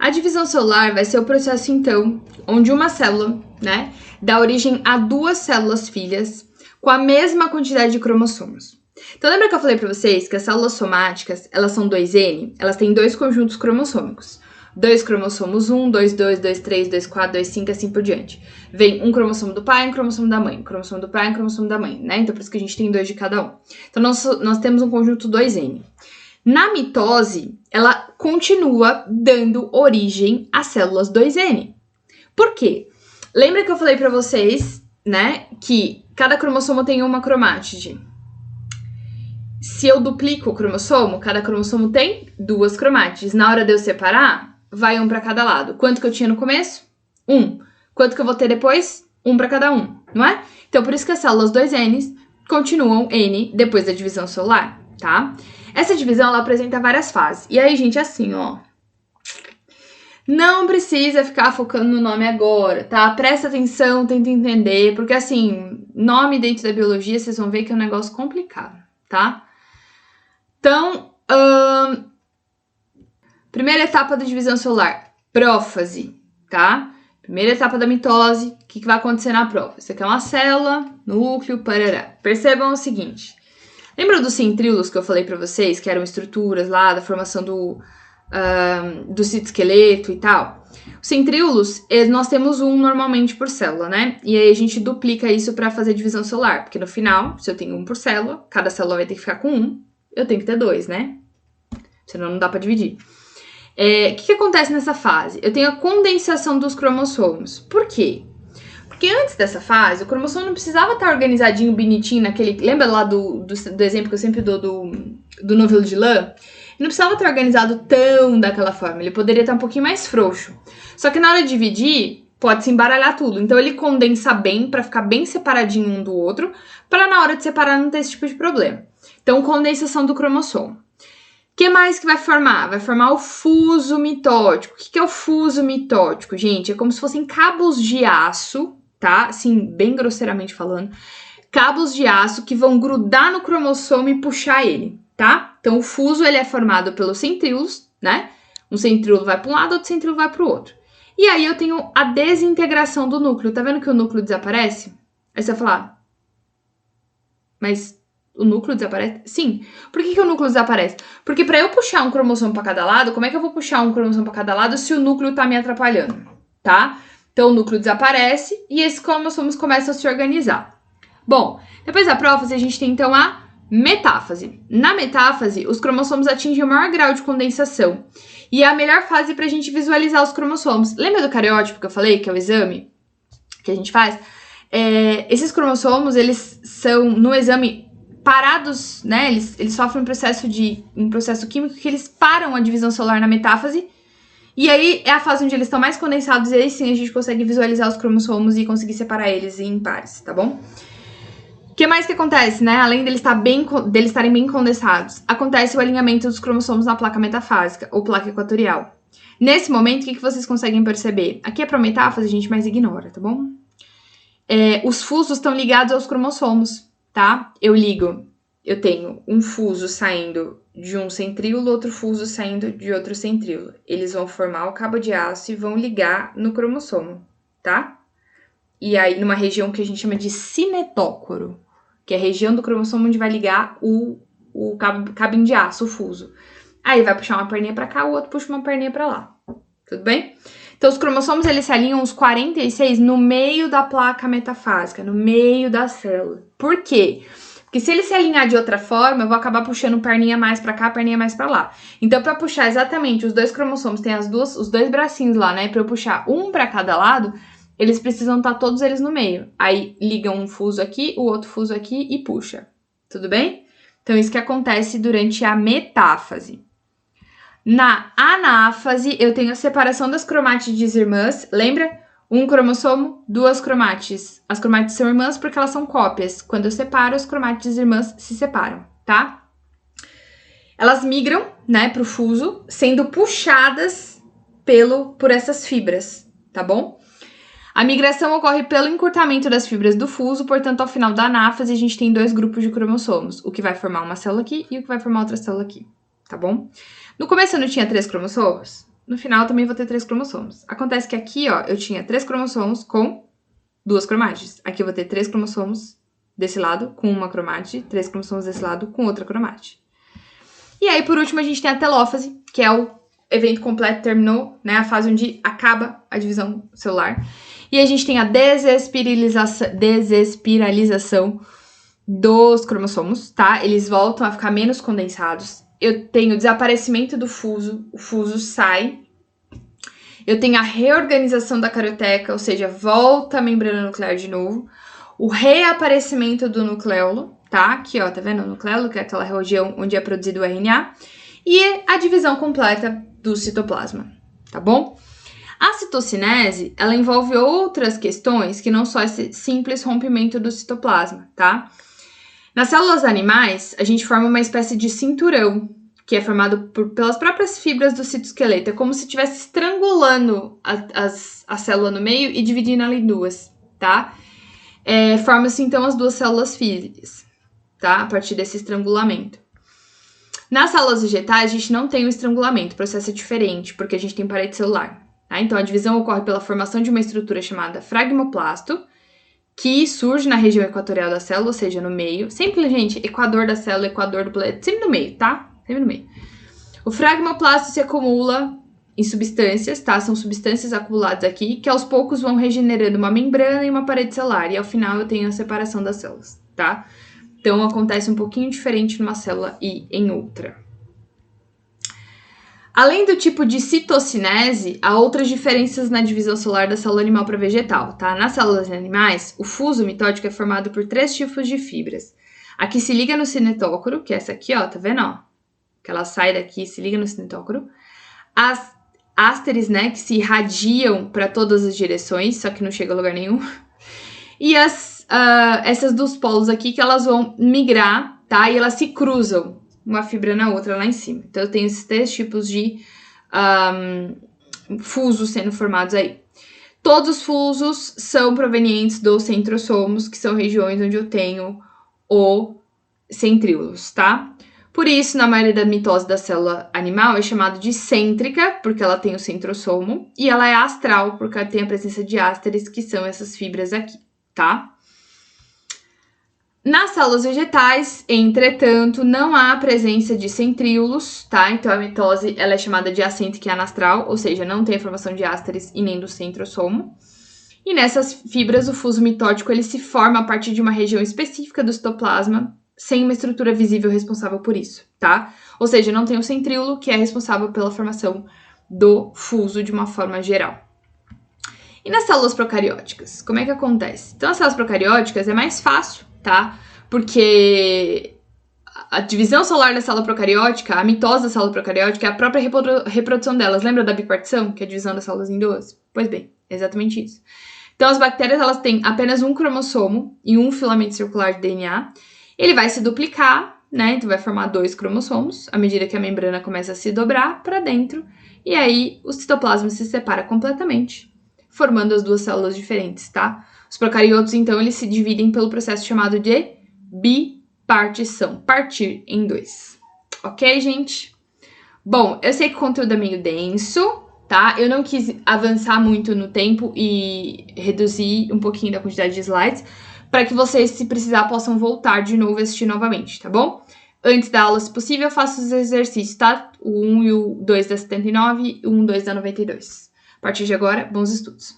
A divisão celular vai ser o processo, então, onde uma célula, né, dá origem a duas células filhas com a mesma quantidade de cromossomos. Então, lembra que eu falei para vocês que as células somáticas, elas são 2N? Elas têm dois conjuntos cromossômicos. 2 cromossomos 1, 2, 2, 2, 3, 2, 4, 2, 5, assim por diante. Vem um cromossomo do pai e um cromossomo da mãe. Um cromossomo do pai e um cromossomo da mãe, né? Então, por isso que a gente tem 2 de cada um. Então, nós temos um conjunto 2N. Na mitose, ela continua dando origem às células 2N. Por quê? Lembra que eu falei para vocês, né, que cada cromossomo tem uma cromátide. Se eu duplico o cromossomo, cada cromossomo tem 2 cromátides. Na hora de eu separar, vai um para cada lado. Quanto que eu tinha no começo? 1. Quanto que eu vou ter depois? 1 para cada um, não é? Então, por isso que as células 2N continuam N depois da divisão celular, tá? Essa divisão, ela apresenta várias fases. E aí, gente, assim, ó. Não precisa ficar focando no nome agora, tá? Presta atenção, tenta entender, porque, assim, nome dentro da biologia, vocês vão ver que é um negócio complicado, tá? Então, primeira etapa da divisão celular, prófase, tá? Primeira etapa da mitose, o que vai acontecer na prófase? Isso aqui é uma célula, núcleo, parará. Percebam o seguinte, lembra dos centríolos que eu falei pra vocês, que eram estruturas lá da formação do citoesqueleto e tal? Os centríolos, nós temos um normalmente por célula, né? E aí a gente duplica isso pra fazer divisão celular, porque no final, se eu tenho um por célula, cada célula vai ter que ficar com um, eu tenho que ter 2, né? Senão não dá pra dividir. O que acontece nessa fase? Eu tenho a condensação dos cromossomos. Por quê? Porque antes dessa fase, o cromossomo não precisava estar organizadinho, bonitinho, naquele... Lembra lá do exemplo que eu sempre dou do novelo de lã? Ele não precisava estar organizado tão daquela forma. Ele poderia estar um pouquinho mais frouxo. Só que na hora de dividir, pode se embaralhar tudo. Então ele condensa bem, para ficar bem separadinho um do outro, para na hora de separar não ter esse tipo de problema. Então, condensação do cromossomo. O que mais que vai formar? Vai formar o fuso mitótico. O que é o fuso mitótico, gente? É como se fossem cabos de aço, tá? Assim, bem grosseiramente falando. Cabos de aço que vão grudar no cromossomo e puxar ele, tá? Então, o fuso, ele é formado pelos centríolos, né? Um centríolo vai para um lado, outro centríolo vai para o outro. E aí, eu tenho a desintegração do núcleo. Tá vendo que o núcleo desaparece? Aí você vai falar, mas... o núcleo desaparece? Sim. Por que o núcleo desaparece? Porque para eu puxar um cromossomo para cada lado, como é que eu vou puxar um cromossomo para cada lado se o núcleo tá me atrapalhando, tá? Então o núcleo desaparece e esses cromossomos começam a se organizar. Bom, depois da prófase a gente tem então a metáfase. Na metáfase, os cromossomos atingem o maior grau de condensação e é a melhor fase para a gente visualizar os cromossomos. Lembra do cariótipo que eu falei, que é o exame que a gente faz? Esses cromossomos, eles são, no exame, parados, né? Eles sofrem um processo químico que eles param a divisão celular na metáfase. E aí é a fase onde eles estão mais condensados e aí sim a gente consegue visualizar os cromossomos e conseguir separar eles em pares, tá bom? O que mais que acontece, né? Além deles estarem bem condensados, acontece o alinhamento dos cromossomos na placa metafásica ou placa equatorial. Nesse momento, o que vocês conseguem perceber? Aqui é pra metáfase, a gente mais ignora, tá bom? Os fusos estão ligados aos cromossomos, tá? Eu tenho um fuso saindo de um centríolo, outro fuso saindo de outro centríolo. Eles vão formar o cabo de aço e vão ligar no cromossomo, tá? E aí, numa região que a gente chama de cinetócoro, que é a região do cromossomo onde vai ligar o cabinho de aço, o fuso. Aí vai puxar uma perninha pra cá, o outro puxa uma perninha pra lá. Tudo bem? Então, os cromossomos, eles se alinham os 46 no meio da placa metafásica, no meio da célula. Por quê? Porque se ele se alinhar de outra forma, eu vou acabar puxando perninha mais pra cá, perninha mais pra lá. Então, pra puxar exatamente os dois cromossomos, tem os dois bracinhos lá, né? Pra eu puxar um pra cada lado, eles precisam estar todos eles no meio. Aí, ligam um fuso aqui, o outro fuso aqui e puxa. Tudo bem? Então, isso que acontece durante a metáfase. Na anáfase, eu tenho a separação das cromátides irmãs. Lembra? Um cromossomo, duas cromátides. As cromátides são irmãs porque elas são cópias. Quando eu separo, as cromátides irmãs se separam, tá? Elas migram, né, pro fuso, sendo puxadas por essas fibras, tá bom? A migração ocorre pelo encurtamento das fibras do fuso, portanto, ao final da anáfase, a gente tem dois grupos de cromossomos. O que vai formar uma célula aqui e o que vai formar outra célula aqui, tá bom? No começo eu não tinha 3 cromossomos? no final eu também vou ter 3 cromossomos. Acontece que aqui, ó, eu tinha 3 cromossomos com 2 cromátides. Aqui eu vou ter 3 cromossomos desse lado com uma cromátide, 3 cromossomos desse lado com outra cromátide. E aí, por último, a gente tem a telófase, que é o evento completo, terminou, né? A fase onde acaba a divisão celular. E a gente tem a desespiralização dos cromossomos, tá? Eles voltam a ficar menos condensados. Eu tenho o desaparecimento do fuso, o fuso sai. Eu tenho a reorganização da carioteca, ou seja, volta a membrana nuclear de novo. O reaparecimento do nucleolo, tá? Aqui, ó, tá vendo o nucleolo, que é aquela região onde é produzido o RNA. E a divisão completa do citoplasma, tá bom? A citocinese, ela envolve outras questões que não só esse simples rompimento do citoplasma, tá? Nas células animais, a gente forma uma espécie de cinturão, que é formado pelas próprias fibras do citoesqueleto. É como se estivesse estrangulando a célula no meio e dividindo ela em duas, tá? Forma-se, então, as duas células filhas, tá? A partir desse estrangulamento. Nas células vegetais, a gente não tem o estrangulamento, o processo é diferente, porque a gente tem parede celular, tá? Então, a divisão ocorre pela formação de uma estrutura chamada fragmoplasto, que surge na região equatorial da célula, ou seja, no meio. Sempre, gente, equador da célula, equador do planeta, sempre no meio, tá? Sempre no meio. O fragmoplasto se acumula em substâncias, tá? São substâncias acumuladas aqui, que aos poucos vão regenerando uma membrana e uma parede celular. E ao final eu tenho a separação das células, tá? Então acontece um pouquinho diferente numa célula e em outra. Além do tipo de citocinese, há outras diferenças na divisão celular da célula animal para vegetal, tá? Nas células animais, o fuso mitótico é formado por 3 tipos de fibras. A que se liga no cinetócoro, que é essa aqui, ó, tá vendo, ó? Que ela sai daqui e se liga no cinetócoro. As ásteres, né, que se irradiam para todas as direções, só que não chega a lugar nenhum. E essas dos polos aqui, que elas vão migrar, tá? E elas se cruzam uma fibra na outra lá em cima. Então, eu tenho esses 3 tipos de fusos sendo formados aí. Todos os fusos são provenientes dos centrosomos, que são regiões onde eu tenho o centríolos, tá? Por isso, na maioria da mitose da célula animal, é chamado de cêntrica, porque ela tem o centrosomo, e ela é astral, porque ela tem a presença de ásteres, que são essas fibras aqui, tá? Nas células vegetais, entretanto, não há presença de centríolos, tá? Então, a mitose ela é chamada de acêntrica e anastral, ou seja, não tem a formação de ásteres e nem do centrosomo. E nessas fibras, o fuso mitótico ele se forma a partir de uma região específica do citoplasma, sem uma estrutura visível responsável por isso, tá? Ou seja, não tem o centríolo, que é responsável pela formação do fuso de uma forma geral. E nas células procarióticas, como é que acontece? Então, as células procarióticas é mais fácil, tá? Porque a divisão celular da célula procariótica, a mitose da célula procariótica é a própria reprodução delas. Lembra da bipartição, que é a divisão das células em duas? Pois bem, exatamente isso. Então, as bactérias elas têm apenas um cromossomo e um filamento circular de DNA. Ele vai se duplicar, né? Então, vai formar 2 cromossomos à medida que a membrana começa a se dobrar para dentro. E aí, o citoplasma se separa completamente, formando as duas células diferentes, tá? Os procariotos, então, eles se dividem pelo processo chamado de bipartição, partir em 2. Ok, gente? Bom, eu sei que o conteúdo é meio denso, tá? Eu não quis avançar muito no tempo e reduzir um pouquinho da quantidade de slides, para que vocês, se precisar, possam voltar de novo e assistir novamente, tá bom? Antes da aula, se possível, eu faço os exercícios, tá? O 1 e o 2 da 79 e o 1 e 2 da 92. A partir de agora, bons estudos!